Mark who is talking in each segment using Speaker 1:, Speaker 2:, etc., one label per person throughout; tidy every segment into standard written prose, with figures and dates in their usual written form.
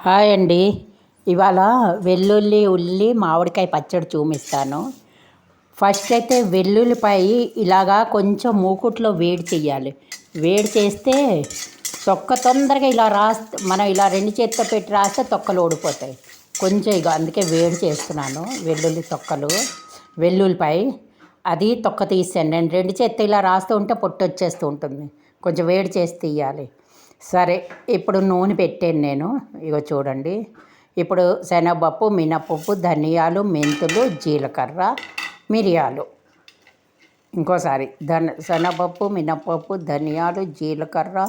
Speaker 1: Hi అండి. ఇవాళ వెల్లుల్లి ఉల్లి మామిడికాయ పచ్చడి చూపిస్తాను. ఫస్ట్ అయితే వెల్లుల్లిపాయ ఇలాగా కొంచెం మూకుట్లో వేడి చేయాలి. వేడి చేస్తే తొక్క తొందరగా ఇలా మనం ఇలా రెండు చేతితో పెట్టి రాస్తే తొక్కలు ఓడిపోతాయి. కొంచెం అందుకే వేడి చేస్తున్నాను. వెల్లుల్లి తొక్కలు వెల్లుల్లిపాయ అది తొక్క తీసాను. నేను రెండు చేతితో ఇలా రాస్తూ ఉంటే పొట్టు వచ్చేస్తూ ఉంటుంది. కొంచెం వేడి చేసి తీయాలి. సరే, ఇప్పుడు నూనె పెట్టాను నేను. చూడండి. ఇప్పుడు శనగపప్పు, మినపప్పు, ధనియాలు, మెంతులు, జీలకర్ర, మిరియాలు. ఇంకోసారి శనగపప్పు, మినపప్పు, ధనియాలు, జీలకర్ర,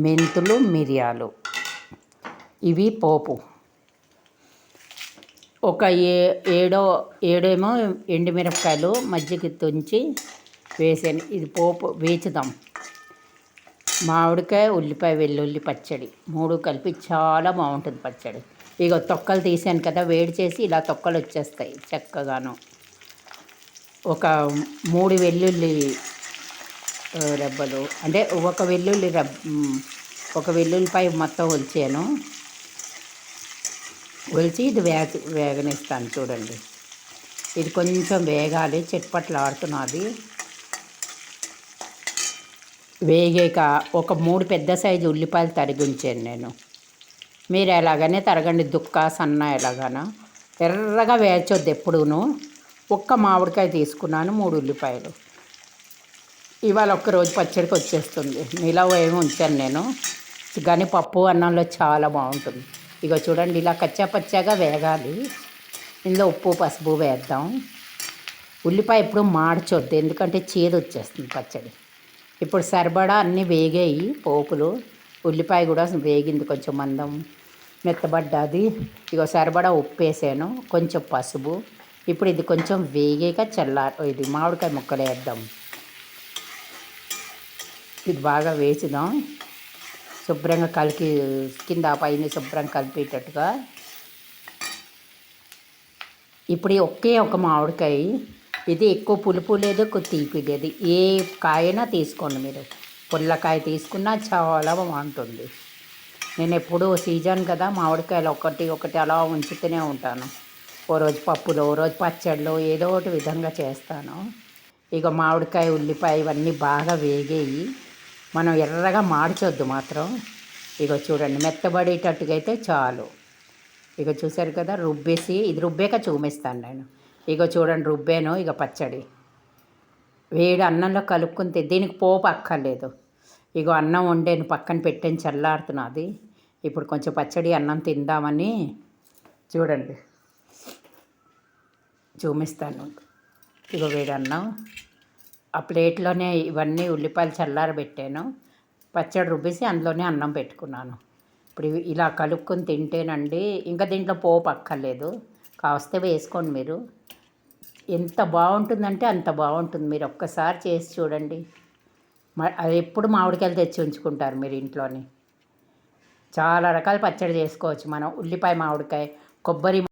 Speaker 1: మెంతులు, మిరియాలు. ఇవి పోపు. ఒక ఏడేమో ఎండుమిరపకాయలు మజ్జిగ తుంచి వేసాను. ఇది పోపు వేచుదాం. మామిడికాయ, ఉల్లిపాయ, వెల్లుల్లి పచ్చడి 3 కలిపి చాలా బాగుంటుంది పచ్చడి. తొక్కలు తీసాను కదా, వేడి చేసి ఇలా తొక్కలు వచ్చేస్తాయి చక్కగాను. ఒక 3 వెల్లుల్లి రెబ్బలు, అంటే ఒక వెల్లుల్లిపాయ మొత్తం ఒలిచాను. ఒలిచి ఇది వేగనిస్తాను. చూడండి, ఇది కొంచెం వేగాలి. చిట్పట్లు ఆడుతున్నది. వేగాక ఒక 3 పెద్ద సైజు ఉల్లిపాయలు తరిగి ఉంచాను నేను. మీరు ఎలాగనే తరగండి, సన్న ఎలాగనా. ఎర్రగా వేచొద్దు ఎప్పుడూను. ఒక్క మామిడికాయ తీసుకున్నాను, 3 ఉల్లిపాయలు. ఇవాళ ఒక్కరోజు పచ్చడికి వచ్చేస్తుంది. నిలవ ఏమి ఉంచాను నేను, కానీ పప్పు అన్నంలో చాలా బాగుంటుంది. చూడండి, ఇలా కచ్చాపచ్చాగా వేగాలి. ఇందులో ఉప్పు పసుపు వేద్దాం. ఉల్లిపాయ ఎప్పుడు మాడ్చొద్దు, ఎందుకంటే చేదు వచ్చేస్తుంది పచ్చడి. ఇప్పుడు సరిపడా అన్నీ వేగాయి పోపులు. ఉల్లిపాయ కూడా వేగింది, కొంచెం మందం మెత్తబడ్డది. సరిపడా ఉప్పు వేసాను, కొంచెం పసుపు. ఇప్పుడు ఇది కొంచెం వేగాక ఇది మామిడికాయ ముక్కలు వేద్దాం. ఇది బాగా వేసుదాం. శుభ్రంగా కింద పైన శుభ్రంగా కలిపేటట్టుగా. ఇప్పుడు ఒక మామిడికాయ. ఇది ఎక్కువ పులుపు లేదు, ఎక్కువ తీపి లేదు. ఏ కాయనా తీసుకోండి మీరు. పుల్లకాయ తీసుకున్నా చాలా బాగుంటుంది. నేను ఎప్పుడూ సీజన్ కదా, మామిడికాయలు ఒకటి అలా ఉంచుతూనే ఉంటాను. ఓ రోజు పప్పులో, ఓ రోజు పచ్చడిలో, ఏదో ఒకటి విధంగా చేస్తాను. మామిడికాయ, ఉల్లిపాయ ఇవన్నీ బాగా వేగాయి. మనం ఎర్రగా మార్చొద్దు మాత్రం. చూడండి, మెత్తబడేటట్టుగా అయితే చాలు. చూసారు కదా, రుబ్బేసి ఇది రుబ్బాక చూపిస్తాను నేను. చూడండి, రుబ్బాను. పచ్చడి వేడి అన్నంలో కలుపుకుని దీనికి పోపు అక్కర్లేదు. అన్నం వండాను, పక్కన పెట్టాను, చల్లారుతున్నది. ఇప్పుడు కొంచెం పచ్చడి అన్నం తిందామని చూడండి చూపిస్తాను. వేడి అన్నం ఆ ప్లేట్లోనే ఇవన్నీ ఉల్లిపాయలు చల్లారబెట్టాను. పచ్చడి రుబ్బేసి అందులోనే అన్నం పెట్టుకున్నాను. ఇప్పుడు ఇలా కలుపుకొని తింటేనండి, ఇంకా దీంట్లో పోపు అక్కర్లేదు. కావస్తే వేసుకోండి మీరు. ఎంత బాగుంటుందంటే అంత బాగుంటుంది. మీరు ఒక్కసారి చేసి చూడండి. అది ఎప్పుడు మామిడికాయలు తెచ్చి ఉంచుకుంటారు మీరు ఇంట్లోని. చాలా రకాల పచ్చడి చేసుకోవచ్చు మనం. ఉల్లిపాయ, మామిడికాయ, కొబ్బరి